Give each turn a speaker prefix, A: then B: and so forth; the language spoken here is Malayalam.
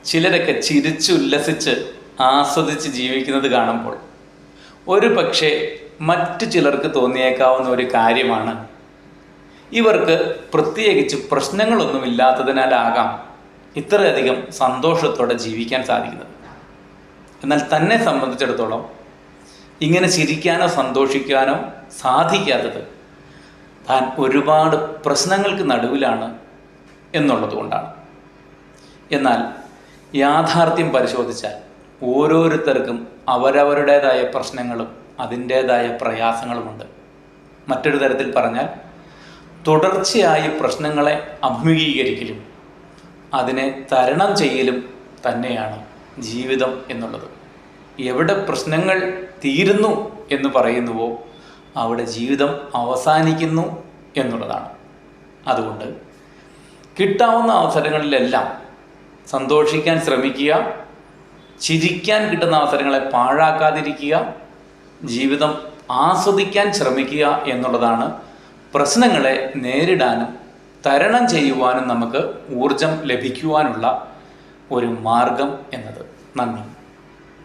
A: ചിലരൊക്കെ ചിരിച്ചുല്ലസിച്ച് ആസ്വദിച്ച് ജീവിക്കുന്നത് കാണുമ്പോൾ ഒരു പക്ഷേ മറ്റു ചിലർക്ക് തോന്നിയേക്കാവുന്ന ഒരു കാര്യമാണ്, ഇവർക്ക് പ്രത്യേകിച്ച് പ്രശ്നങ്ങളൊന്നുമില്ലാത്തതിനാലാകാം ഇത്രയധികം സന്തോഷത്തോടെ ജീവിക്കാൻ സാധിക്കുന്നത്. എന്നാൽ തന്നെ സംബന്ധിച്ചിടത്തോളം ഇങ്ങനെ ചിരിക്കാനോ സന്തോഷിക്കാനോ സാധിക്കാത്തത് താൻ ഒരുപാട് പ്രശ്നങ്ങൾക്ക് നടുവിലാണ് എന്നുള്ളത് കൊണ്ടാണ്. എന്നാൽ യാഥാർത്ഥ്യം പരിശോധിച്ചാൽ ഓരോരുത്തർക്കും അവരവരുടേതായ പ്രശ്നങ്ങളും അതിൻ്റേതായ പ്രയാസങ്ങളുമുണ്ട്. മറ്റൊരു തരത്തിൽ പറഞ്ഞാൽ തുടർച്ചയായി പ്രശ്നങ്ങളെ അഭിമുഖീകരിക്കലും അതിനെ തരണം ചെയ്യലും തന്നെയാണ് ജീവിതം എന്നുള്ളത്. എവിടെ പ്രശ്നങ്ങൾ തീരുന്നു എന്ന് പറയുന്നുവോ അവിടെ ജീവിതം അവസാനിക്കുന്നു എന്നുള്ളതാണ്. അതുകൊണ്ട് കിട്ടാവുന്ന അവസരങ്ങളിലെല്ലാം സന്തോഷിക്കാൻ ശ്രമിക്കുക, ചിരിക്കാൻ കിട്ടുന്ന അവസരങ്ങളെ പാഴാക്കാതിരിക്കുക, ജീവിതം ആസ്വദിക്കാൻ ശ്രമിക്കുക എന്നുള്ളതാണ് പ്രശ്നങ്ങളെ നേരിടാനും തരണം ചെയ്യുവാനും നമുക്ക് ഊർജം ലഭിക്കുവാനുള്ള ഒരു മാർഗം എന്നത്. നന്ദി.